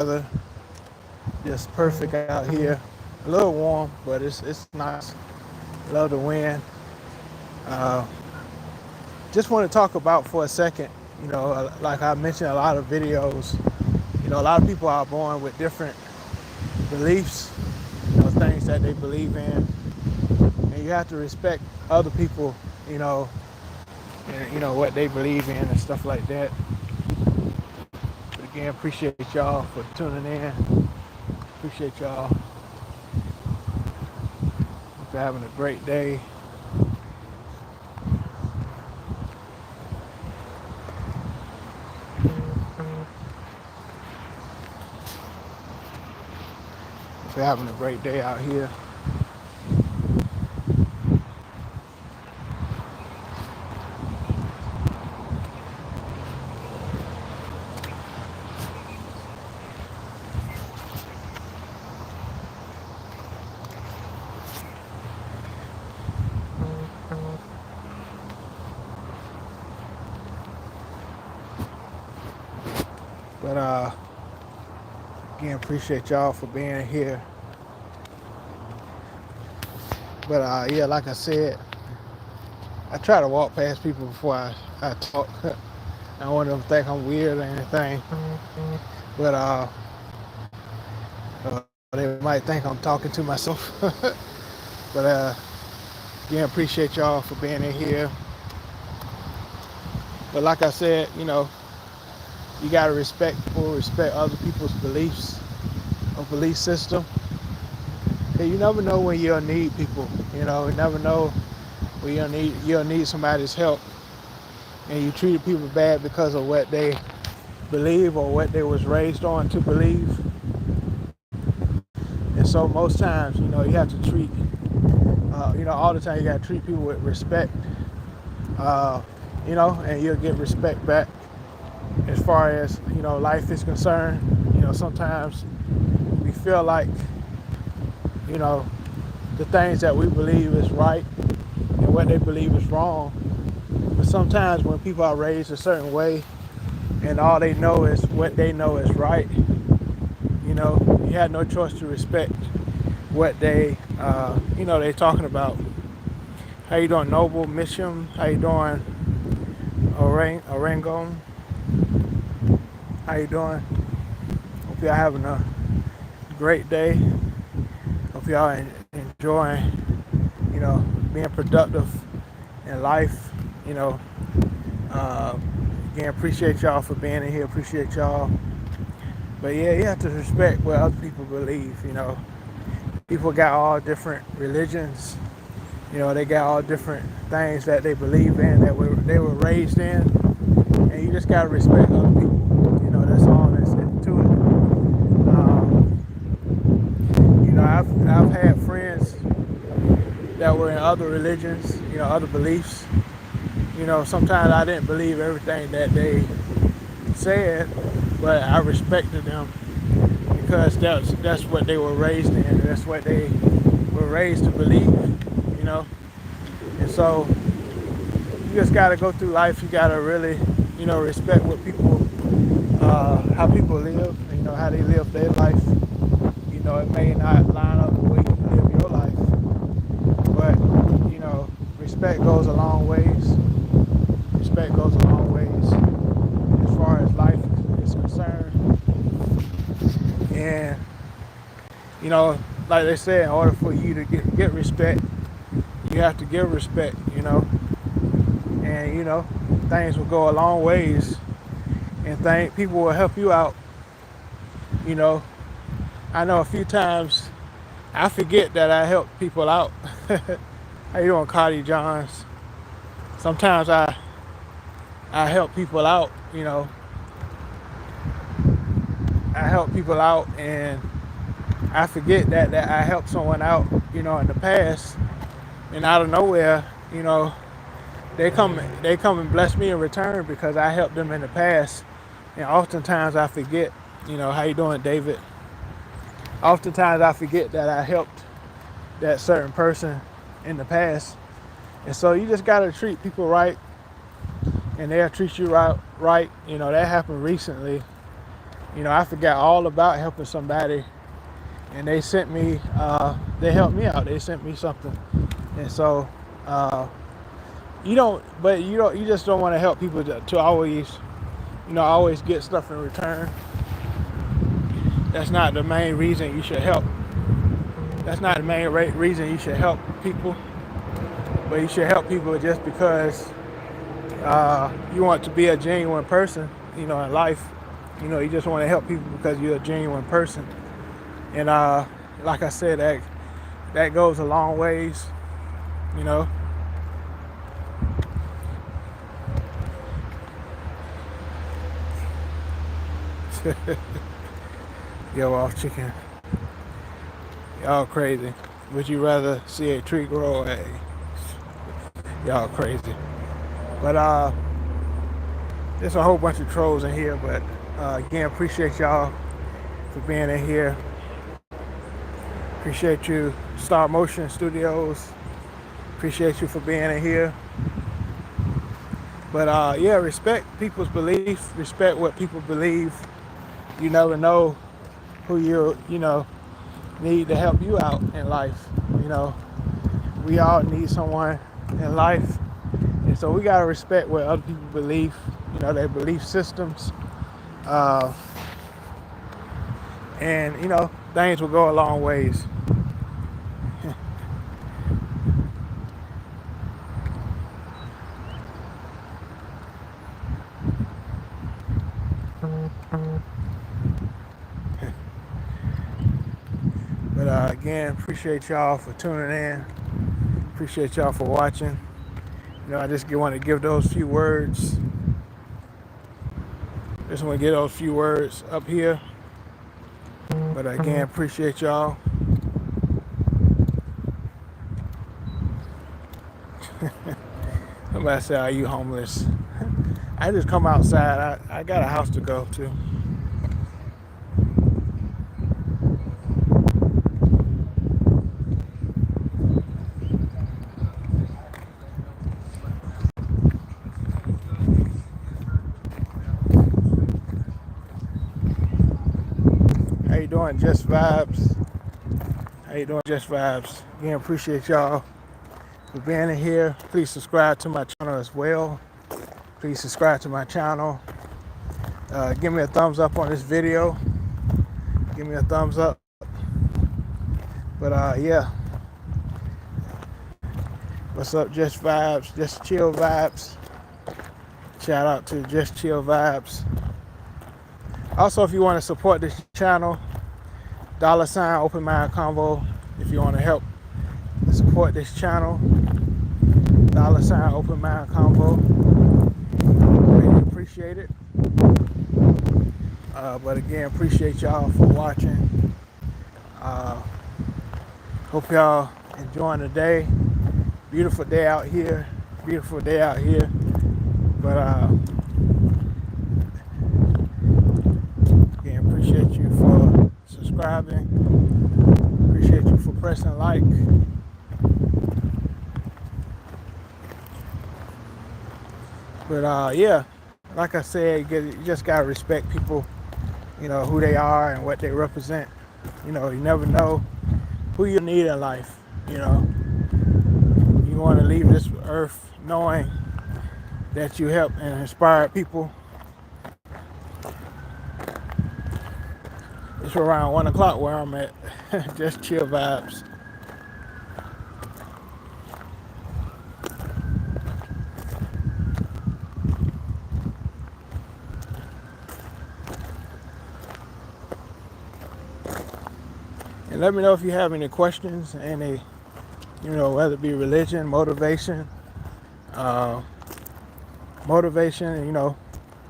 weather, just perfect out here. A little warm, but it's nice. Love the wind. Uh, just want to talk about for a second. Like I mentioned, a lot of videos. A lot of people are born with different beliefs. Things that they believe in, and you have to respect other people. You know, and what they believe in and stuff like that. But again, appreciate y'all for tuning in. Appreciate y'all. Hope you're having a great day. Hope you're having a great day out here. But again, appreciate y'all for being here. But yeah, like I said, I try to walk past people before I talk. I don't want them to think I'm weird or anything. But they might think I'm talking to myself. But again, appreciate y'all for being in here. But like I said, you gotta respect people, respect other people's beliefs or belief system. And you never know when you'll need people. You never know when you'll need somebody's help. And you treat people bad because of what they believe or what they was raised on to believe. And so most times, you have to treat, all the time you gotta treat people with respect. And you'll get respect back as far as, life is concerned. Sometimes we feel like, you know, the things that we believe is right and what they believe is wrong. But sometimes when people are raised a certain way and all they know is what they know is right, you have no choice to respect what they talking about. How you doing, Noble Misham? How you doing, Orango? How you doing? Hope y'all having a great day. Hope y'all enjoying, being productive in life. Again, appreciate y'all for being in here. Appreciate y'all. But yeah, you have to respect what other people believe. People got all different religions. They got all different things that they believe in, that they were raised in, and you just gotta respect other people. That's all that's to it. I've had friends that were in other religions, other beliefs. Sometimes I didn't believe everything that they said, but I respected them because that's what they were raised in. That's what they were raised to believe. And so you just got to go through life. You got to really, respect what people, how people live. How they live their life. It may not line up the way you live your life, but respect goes a long ways. Respect goes a long ways as far as life is concerned. And like they say, in order for you to get respect, you have to give respect. And things will go a long ways, and people will help you out. I know a few times I forget that I help people out. How you doing, Cardi Johns? Sometimes I help people out. I help people out, and I forget that I helped someone out, in the past, and out of nowhere, they come and bless me in return because I helped them in the past. And oftentimes I forget, how you doing, David? Oftentimes I forget that I helped that certain person in the past. And so you just gotta treat people right, and they'll treat you right. That happened recently. I forgot all about helping somebody, and they sent me, they helped me out. They sent me something, and so uh, you just don't want to help people to always, always get stuff in return. That's not the main reason you should help. That's not the main reason you should help people, but you should help people just because you want to be a genuine person, in life. You just want to help people because you're a genuine person. And like I said, that goes a long ways, you know. Yo, off chicken. Y'all crazy. Would you rather see a tree grow a? Y'all crazy. But there's a whole bunch of trolls in here. But again, appreciate y'all for being in here. Appreciate you, Star Motion Studios. Appreciate you for being in here. But yeah, respect people's beliefs. Respect what people believe. You never know who you need to help you out in life. We all need someone in life, and so we gotta respect what other people believe. Their belief systems, and things will go a long ways. But again, appreciate y'all for tuning in. Appreciate y'all for watching. I just want to give those few words. Just want to get those few words up here. But again, appreciate y'all. Somebody say, "Are you homeless?" I just come outside. I got a house to go to. How you doing, Just Vibes? How you doing, Just Vibes? Again, appreciate y'all for being in here. Please subscribe to my channel as well. Please subscribe to my channel. Give me a thumbs up on this video. Give me a thumbs up. But yeah. What's up, Just Vibes? Just Chill Vibes. Shout out to Just Chill Vibes. Also, if you want to support this channel, $ Open Mind Convo. If you want to help support this channel, $ Open Mind Convo. Really appreciate it. But again, appreciate y'all for watching. Hope y'all enjoying the day. Beautiful day out here. Beautiful day out here. But again, appreciate you for subscribing. Appreciate you for pressing like. But yeah, like I said, you just gotta respect people, who they are and what they represent. You never know who you need in life. You want to leave this earth knowing that you help and inspire people. It's around 1 o'clock where I'm at. Just Chill Vibes. And let me know if you have any questions, any, whether it be religion, motivation,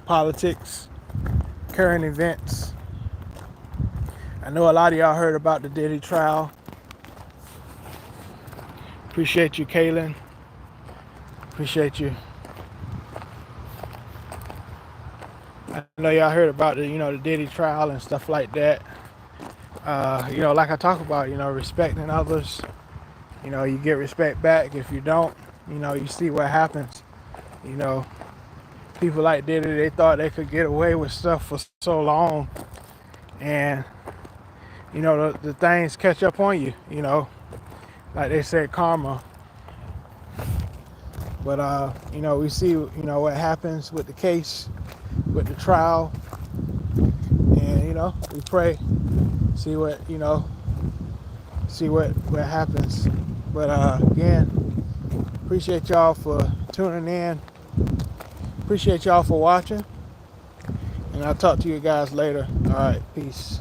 politics, current events. I know a lot of y'all heard about the Diddy trial. Appreciate you, Kaylin. Appreciate you. I know y'all heard about the Diddy trial and stuff like that. Like I talk about, respecting others. You get respect back. If you don't, you see what happens. People like Diddy, they thought they could get away with stuff for so long, and the things catch up on you. Like they said, karma. But we see what happens with the case, with the trial, and we pray, see what happens. But again, appreciate y'all for tuning in. Appreciate y'all for watching, and I'll talk to you guys later. All right, peace.